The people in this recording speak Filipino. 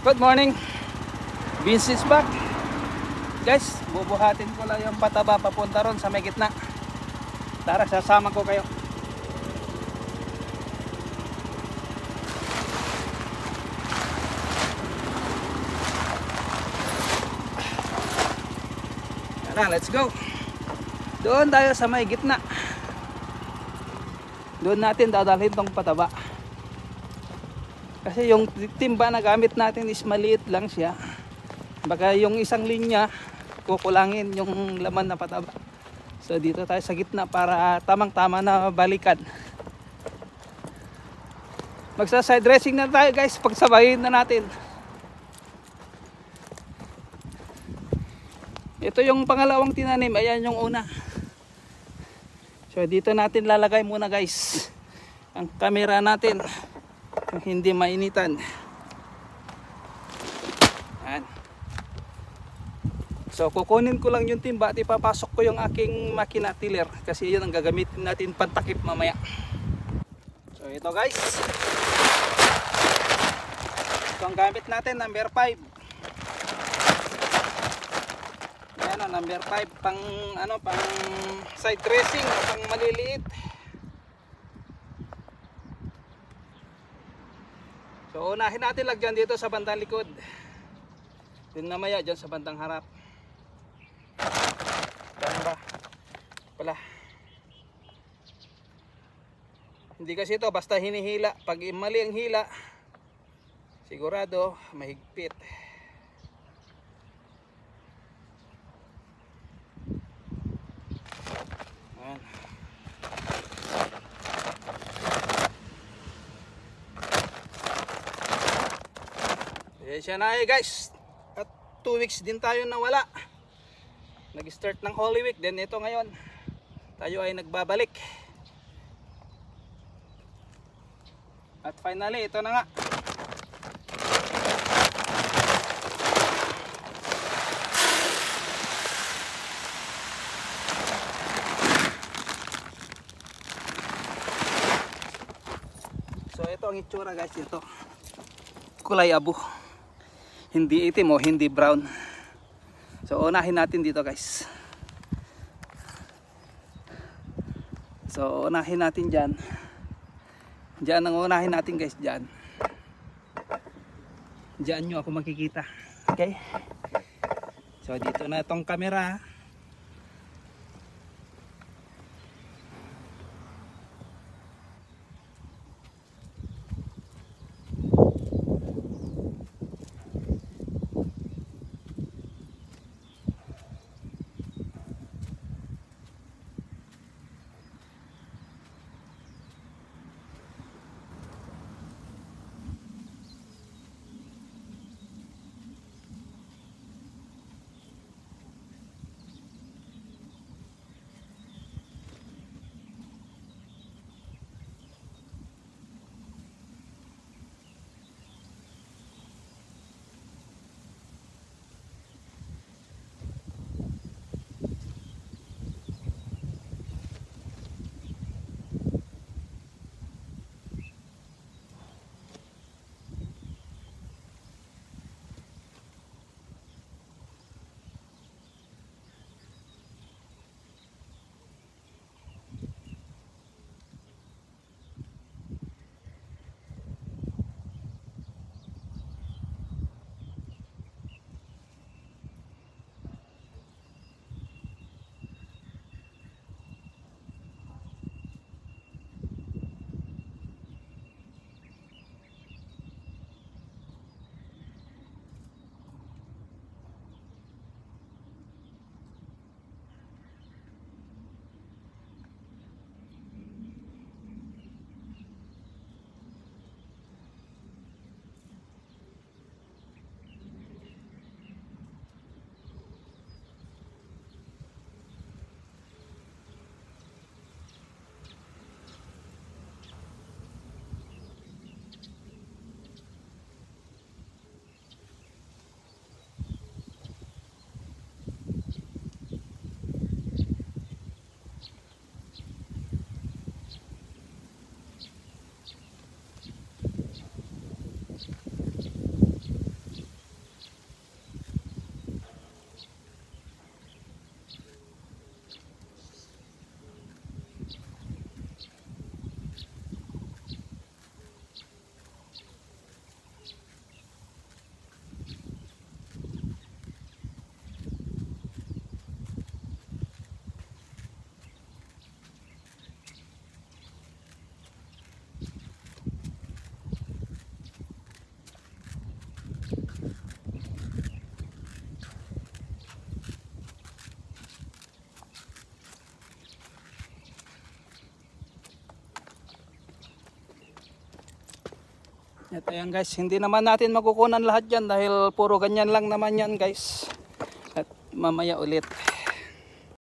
Good morning, Vince is back. Guys, bubuhatin ko lang yung pataba papunta ron sa may gitna. Tara, sasama ko kayo. Tara, let's go. Doon tayo sa may gitna. Doon natin dadalhin tong pataba. Kasi yung timba na gamit natin is maliit lang siya. Baka yung isang linya kukulangin yung laman na pataba. So dito tayo sa gitna para tamang-tama na balikan. Magsa side dressing na tayo guys, pagsabayin na natin. Ito yung pangalawang tinanim, ayan yung una. So dito natin lalagay muna guys ang camera natin. Hindi mainitan. Ayan. So kukunin ko lang yung timba at ipapasok ko yung aking makina tiller kasi yun ang gagamitin natin pantakip mamaya. So ito guys, ito ang gamit natin, number 5. Ayan o, number 5 pang pang side dressing, pang maliliit. So unahin natin lagyan dito sa bandang likod. Then mamaya dyan sa bandang harap. Saan ba? Pala. Hindi kasi ito basta hinihila. Pag mali ang hila, sigurado mahigpit. Ayan. Siya na guys, at 2 weeks din tayo nawala. Nag-start ng Holy Week, then ito ngayon tayo ay nagbabalik. At finally ito na nga. So ito ang itsura guys, ito kulay abo. Hindi itim o hindi brown. So unahin natin dito guys. So unahin natin dyan. Dyan ang unahin natin guys, dyan. Dyan nyo ako makikita. Okay. So dito na itong camera. Ito yan guys, hindi naman natin makukunan lahat yan dahil puro ganyan lang naman yan guys. At mamaya ulit.